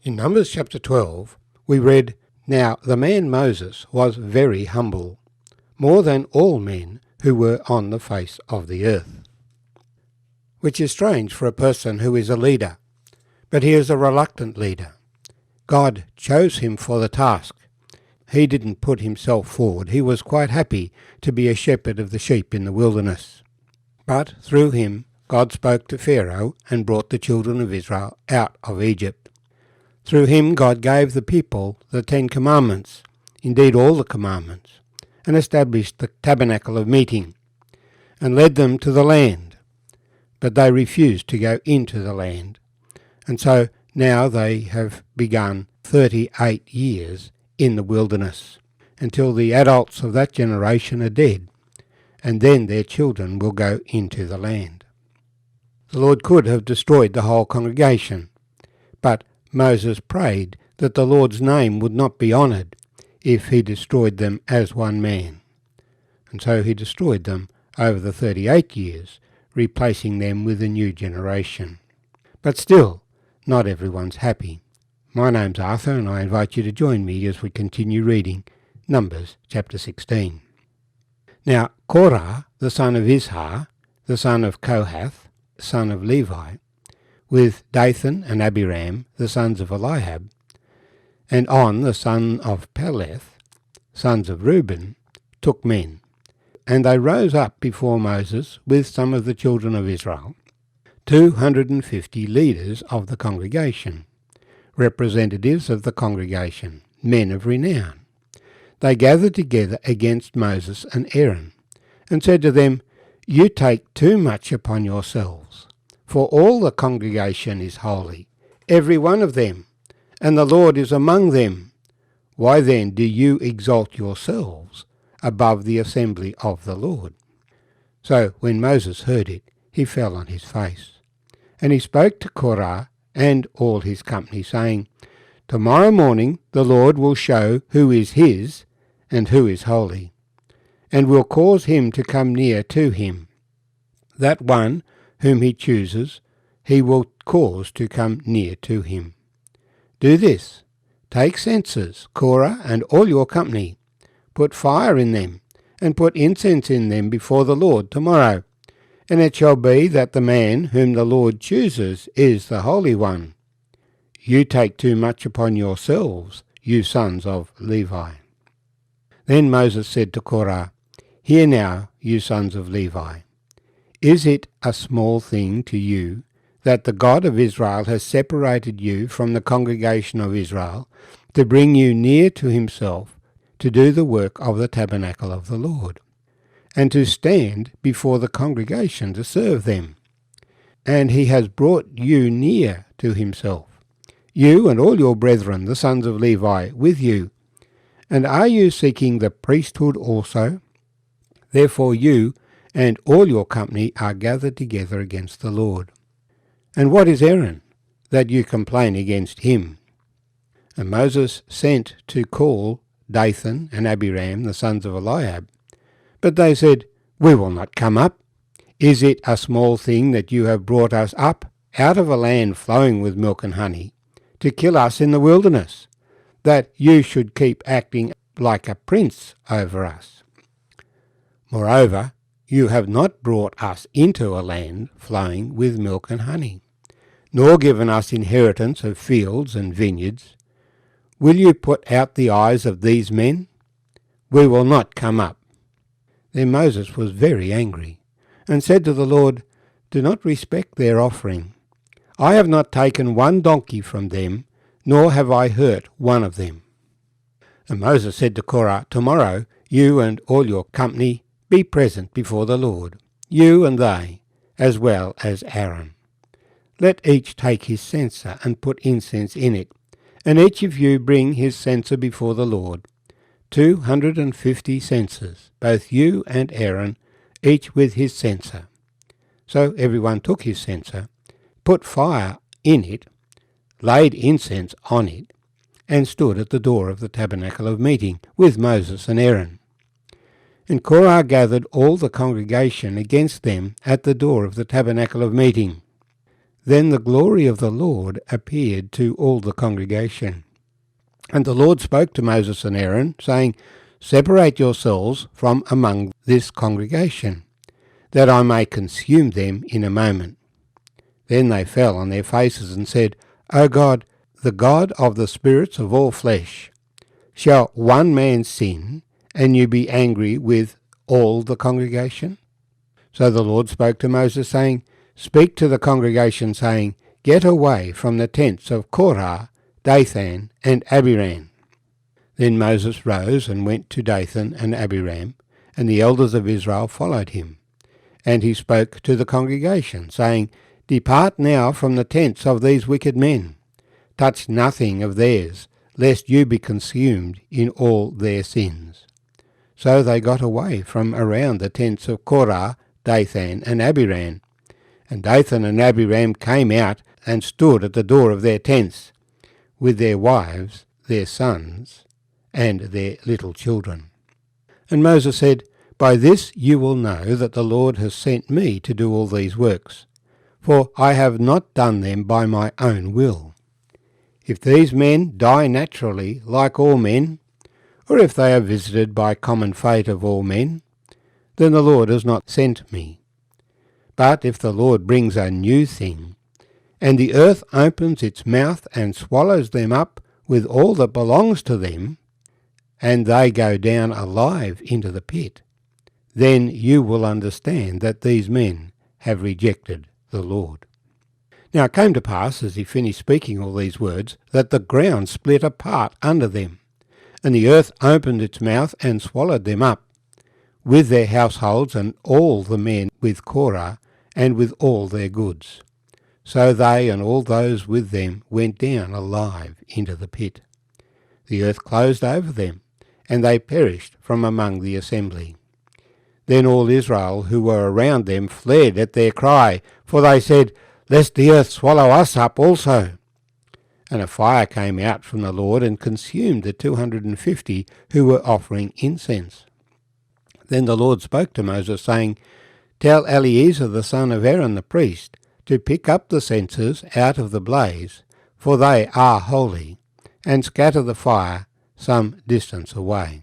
In Numbers chapter 12, we read, "Now the man Moses was very humble, more than all men who were on the face of the earth." Which is strange for a person who is a leader, but he is a reluctant leader. God chose him for the task. He didn't put himself forward. He was quite happy to be a shepherd of the sheep in the wilderness. But through him, God spoke to Pharaoh and brought the children of Israel out of Egypt. Through him, God gave the people the 10 Commandments, indeed all the commandments, and established the tabernacle of meeting, and led them to the land. But they refused to go into the land, and so now they have begun 38 years in the wilderness, until the adults of that generation are dead, and then their children will go into the land. The Lord could have destroyed the whole congregation, but Moses prayed that the Lord's name would not be honoured if he destroyed them as one man. And so he destroyed them over the 38 years, replacing them with a new generation. But still, not everyone's happy. My name's Arthur, and I invite you to join me as we continue reading Numbers chapter 16. Now Korah, the son of Izhar, the son of Kohath, son of Levi, with Dathan and Abiram, the sons of Eliab, and On, the son of Peleth, sons of Reuben, took men. And they rose up before Moses with some of the children of Israel, 250 leaders of the congregation, representatives of the congregation, men of renown. They gathered together against Moses and Aaron, and said to them, "You take too much upon yourselves, for all the congregation is holy, every one of them, and the Lord is among them. Why then do you exalt yourselves above the assembly of the Lord?" So when Moses heard it, he fell on his face. And he spoke to Korah and all his company, saying, "Tomorrow morning the Lord will show who is his and who is holy, and will cause him to come near to him. That one whom he chooses, he will cause to come near to him. Do this, take censers, Korah and all your company, put fire in them, and put incense in them before the Lord tomorrow. And it shall be that the man whom the Lord chooses is the Holy One. You take too much upon yourselves, you sons of Levi." Then Moses said to Korah, "Hear now, you sons of Levi. Is it a small thing to you that the God of Israel has separated you from the congregation of Israel to bring you near to himself to do the work of the tabernacle of the Lord, and to stand before the congregation to serve them? And he has brought you near to himself, you and all your brethren, the sons of Levi, with you. And are you seeking the priesthood also? Therefore you and all your company are gathered together against the Lord. And what is Aaron, that you complain against him?" And Moses sent to call Dathan and Abiram, the sons of Eliab. But they said, "We will not come up. Is it a small thing that you have brought us up out of a land flowing with milk and honey, to kill us in the wilderness, that you should keep acting like a prince over us? Moreover, you have not brought us into a land flowing with milk and honey, nor given us inheritance of fields and vineyards. Will you put out the eyes of these men? We will not come up." Then Moses was very angry, and said to the Lord, "Do not respect their offering. I have not taken one donkey from them, nor have I hurt one of them." And Moses said to Korah, "Tomorrow you and all your company be present before the Lord, you and they, as well as Aaron. Let each take his censer and put incense in it, and each of you bring his censer before the Lord, 250 censers, both you and Aaron, each with his censer." So everyone took his censer, put fire in it, laid incense on it, and stood at the door of the tabernacle of meeting with Moses and Aaron. And Korah gathered all the congregation against them at the door of the tabernacle of meeting. Then the glory of the Lord appeared to all the congregation. And the Lord spoke to Moses and Aaron, saying, Separate yourselves from among this congregation, that I may consume them in a moment. Then they fell on their faces and said, O God, the God of the spirits of all flesh, shall one man sin, and you be angry with all the congregation? So the Lord spoke to Moses, saying, Speak to the congregation, saying, Get away from the tents of Korah, Dathan, and Abiram. Then Moses rose and went to Dathan and Abiram, and the elders of Israel followed him. And he spoke to the congregation, saying, Depart now from the tents of these wicked men. Touch nothing of theirs, lest you be consumed in all their sins. So they got away from around the tents of Korah, Dathan, and Abiram. And Dathan and Abiram came out and stood at the door of their tents, with their wives, their sons, and their little children. And Moses said, By this you will know that the Lord has sent me to do all these works, for I have not done them by my own will. If these men die naturally like all men, or if they are visited by common fate of all men, then the Lord has not sent me. But if the Lord brings a new thing, and the earth opens its mouth and swallows them up with all that belongs to them, and they go down alive into the pit, then you will understand that these men have rejected the Lord. Now it came to pass, as he finished speaking all these words, that the ground split apart under them, and the earth opened its mouth and swallowed them up, with their households and all the men with Korah, and with all their goods. So they and all those with them went down alive into the pit. The earth closed over them, and they perished from among the assembly. Then all Israel who were around them fled at their cry, for they said, Lest the earth swallow us up also. And a fire came out from the Lord and consumed the 250 who were offering incense. Then the Lord spoke to Moses, saying, Tell Eleazar the son of Aaron the priest to pick up the censers out of the blaze, for they are holy, and scatter the fire some distance away.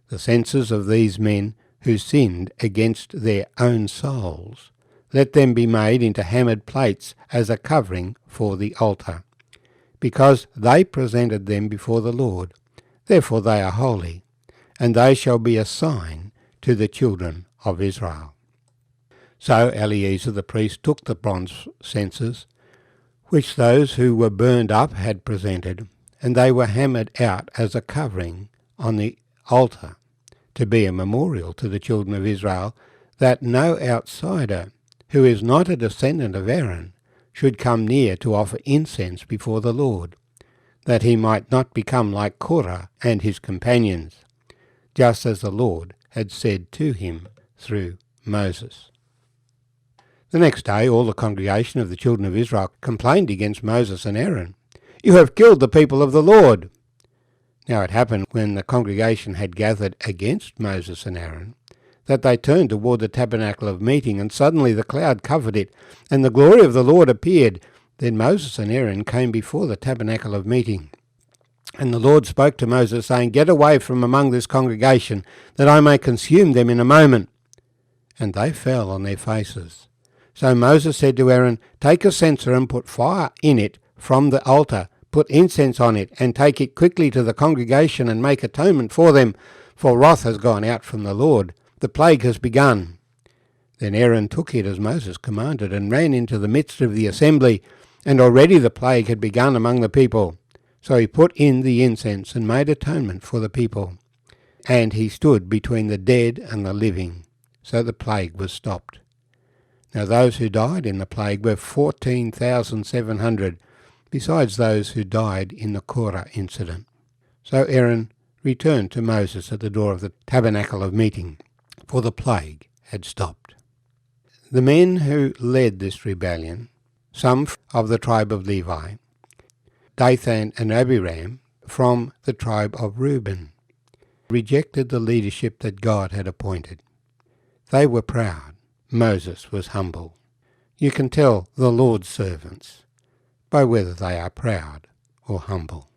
The censers of these men who sinned against their own souls, let them be made into hammered plates as a covering for the altar, because they presented them before the Lord. Therefore they are holy, and they shall be a sign to the children of Israel. So Eleazar the priest took the bronze censers, which those who were burned up had presented, and they were hammered out as a covering on the altar, to be a memorial to the children of Israel, that no outsider who is not a descendant of Aaron should come near to offer incense before the Lord, that he might not become like Korah and his companions, just as the Lord had said to him through Moses. The next day all the congregation of the children of Israel complained against Moses and Aaron. You have killed the people of the Lord. Now it happened, when the congregation had gathered against Moses and Aaron, that they turned toward the tabernacle of meeting, and suddenly the cloud covered it, and the glory of the Lord appeared. Then Moses and Aaron came before the tabernacle of meeting. And the Lord spoke to Moses, saying, Get away from among this congregation, that I may consume them in a moment. And they fell on their faces. So Moses said to Aaron, Take a censer and put fire in it from the altar, put incense on it, and take it quickly to the congregation and make atonement for them, for wrath has gone out from the Lord. The plague has begun. Then Aaron took it as Moses commanded, and ran into the midst of the assembly, and already the plague had begun among the people. So he put in the incense and made atonement for the people. And he stood between the dead and the living. So the plague was stopped. Now those who died in the plague were 14,700, besides those who died in the Korah incident. So Aaron returned to Moses at the door of the tabernacle of meeting, for the plague had stopped. The men who led this rebellion, some of the tribe of Levi, Dathan and Abiram from the tribe of Reuben, rejected the leadership that God had appointed. They were proud. Moses was humble. You can tell the Lord's servants by whether they are proud or humble.